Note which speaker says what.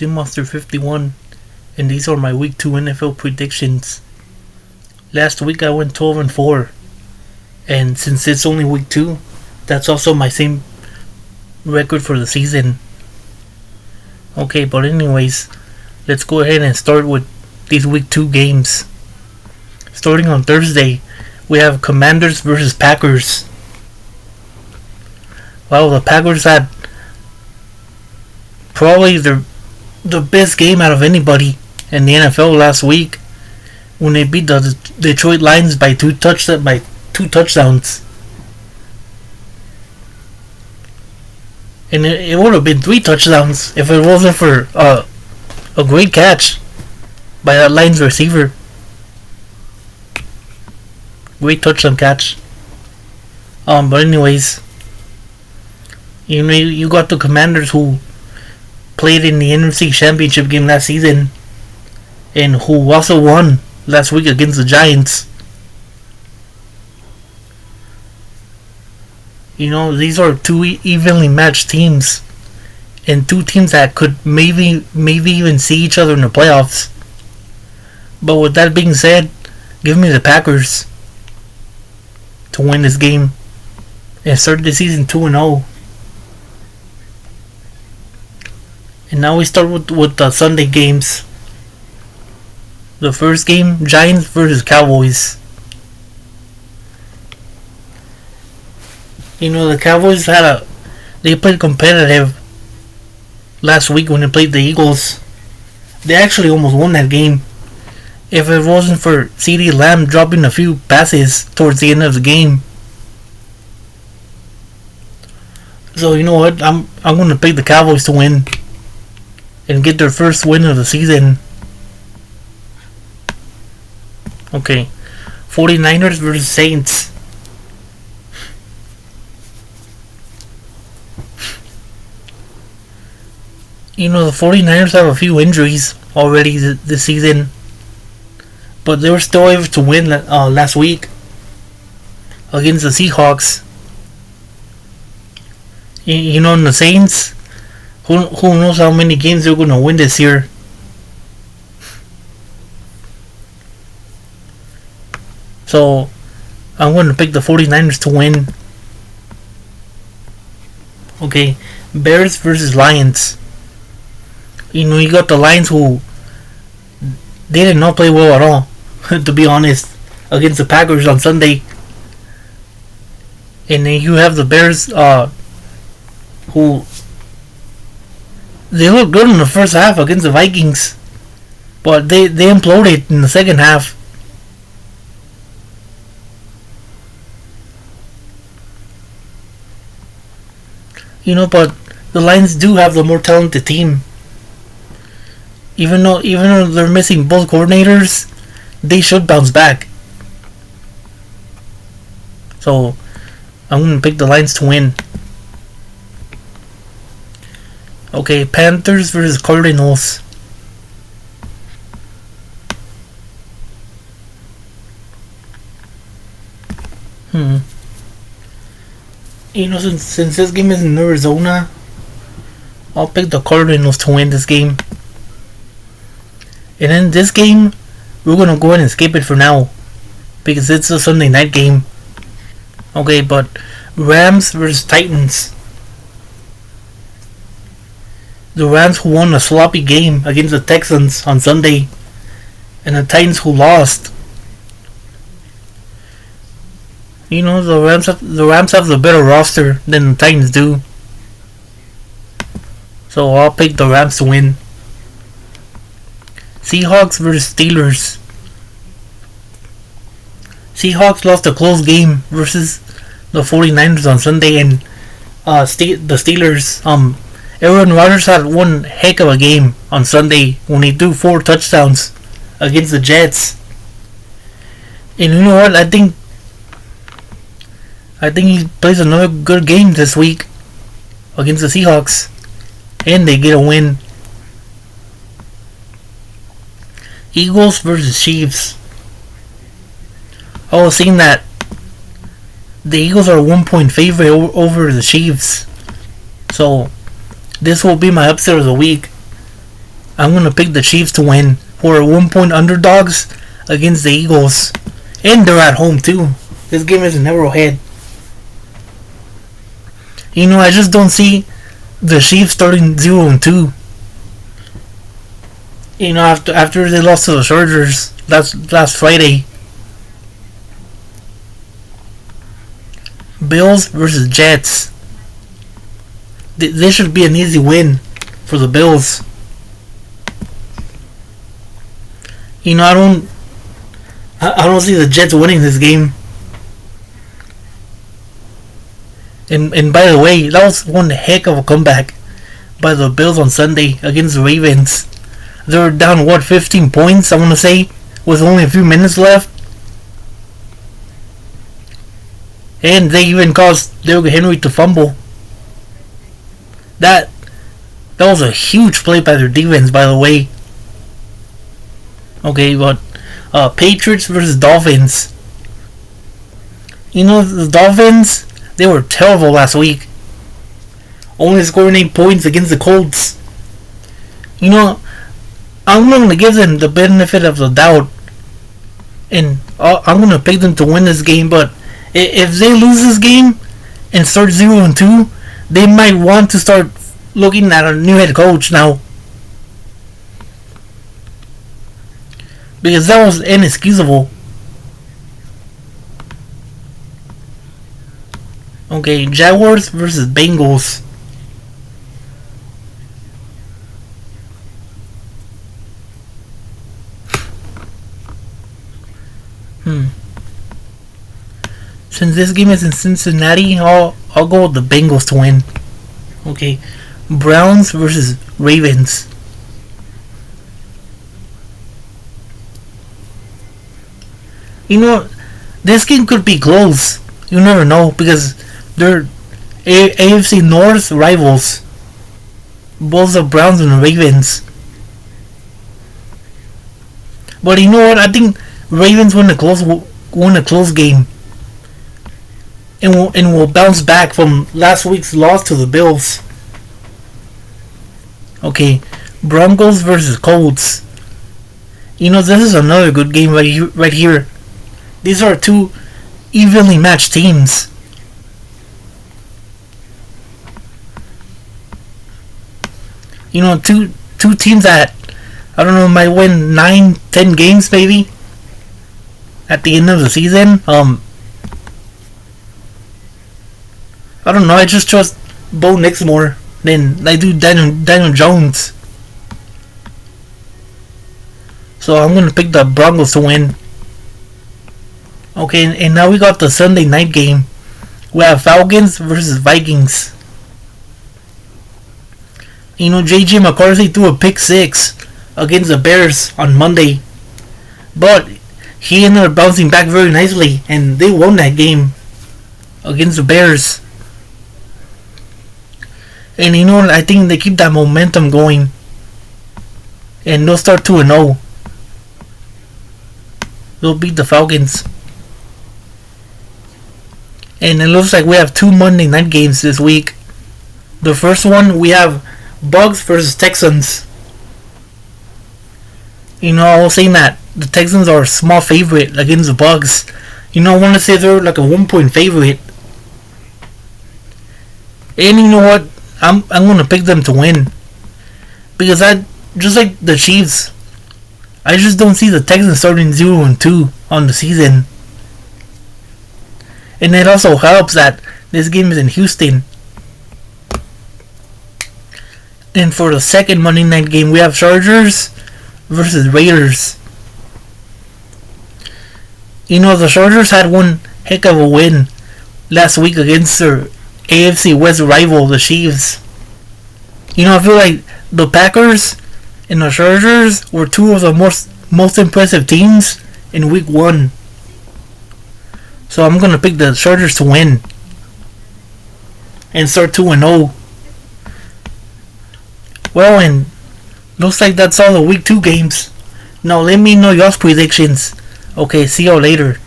Speaker 1: Monster 51, and these are my Week 2 NFL predictions. Last week I went 12-4, and since it's only Week 2, that's also my same record for the season. Okay, but anyways, let's go ahead and start with these Week 2 games. Starting on Thursday, we have Commanders versus Packers. Well, the Packers had probably the best game out of anybody in the NFL last week when they beat the Detroit Lions by two touchdowns. And it would have been 3 touchdowns if it wasn't for a great catch by that Lions receiver. Great touchdown catch. But anyways, you got the Commanders who played in the NFC Championship game last season and who also won last week against the Giants. These are two evenly matched teams and two teams that could maybe even see each other in the playoffs. But with that being said, give me the Packers to win this game and start the season 2-0. And now we start with the Sunday games. The first game, Giants versus Cowboys. The Cowboys they played competitive last week when they played the Eagles. They actually almost won that game if it wasn't for CeeDee Lamb dropping a few passes towards the end of the game. So you know what? I'm going to pick the Cowboys to win and get their first win of the season. Okay, 49ers versus Saints. The 49ers have a few injuries already this season, but they were still able to win last week against the Seahawks. In the Saints, who knows how many games they're going to win this year. So, I'm going to pick the 49ers to win. Okay, Bears versus Lions. You got the Lions who they did not play well at all, to be honest, against the Packers on Sunday. And then you have the Bears who they looked good in the first half against the Vikings, but they imploded in the second half. But the Lions do have the more talented team. Even though they're missing both coordinators, they should bounce back. So, I'm going to pick the Lions to win. Okay, Panthers versus Cardinals. Since this game is in Arizona, I'll pick the Cardinals to win this game. And in this game, we're going to go ahead and skip it for now because it's a Sunday night game. Okay, but Rams versus Titans. The Rams who won a sloppy game against the Texans on Sunday, and the Titans who lost. The Rams have the better roster than the Titans do. So I'll pick the Rams to win. Seahawks versus Steelers. Seahawks lost a close game versus the 49ers on Sunday, and the Steelers, Aaron Rodgers had one heck of a game on Sunday when he threw 4 touchdowns against the Jets. And you know what? I think he plays another good game this week against the Seahawks, and they get a win. Eagles versus Chiefs. I was seeing that the Eagles are a 1-point favorite over the Chiefs. So, this will be my upset of the week. I'm gonna pick the Chiefs to win, who are 1 point underdogs against the Eagles. And they're at home too. This game is in Arrowhead. I just don't see the Chiefs starting 0-2. After they lost to the Chargers last Friday. Bills versus Jets. This should be an easy win for the Bills. I don't see the Jets winning this game. And by the way, that was one heck of a comeback by the Bills on Sunday against the Ravens. They were down 15 points, I want to say, with only a few minutes left. And they even caused Derrick Henry to fumble. That was a huge play by their defense, by the way. Okay, but Patriots versus Dolphins. The Dolphins, they were terrible last week. Only scoring 8 points against the Colts. I'm going to give them the benefit of the doubt. And I'm going to pick them to win this game. But if they lose this game and start 0-2, they might want to start looking at a new head coach now. Because that was inexcusable. Okay, Jaguars versus Bengals. Since this game is in Cincinnati, I'll go with the Bengals to win. Okay, Browns versus Ravens. This game could be close. You never know because they're AFC North rivals. Both the Browns and the Ravens. But you know what? I think Ravens win a close game. And will bounce back from last week's loss to the Bills. Okay, Broncos versus Colts. This is another good game right here. These are two evenly matched teams. Two teams that I don't know might win 9-10 games maybe at the end of the season. I don't know. I just trust Bo Nix more than I do Daniel Jones. So I'm gonna pick the Broncos to win. Okay, and now we got the Sunday night game. We have Falcons versus Vikings. JJ McCarthy threw a pick 6 against the Bears on Monday. But he ended up bouncing back very nicely and they won that game against the Bears. And I think they keep that momentum going. And they'll start 2-0. They'll beat the Falcons. And it looks like we have 2 Monday night games this week. The first one, we have Bucs versus Texans. I was saying that the Texans are a small favorite against the Bucs. I want to say they're like a 1-point favorite. And you know what? I'm going to pick them to win. Because just like the Chiefs, I just don't see the Texans starting 0-2 on the season. And it also helps that this game is in Houston. And for the second Monday night game, we have Chargers versus Raiders. The Chargers had one heck of a win last week against their AFC West rival, the Chiefs. I feel like the Packers and the Chargers were two of the most impressive teams in week 1. So I'm going to pick the Chargers to win and start 2-0. Well, and looks like that's all the week 2 games. Now let me know y'all's predictions. Okay, see y'all later.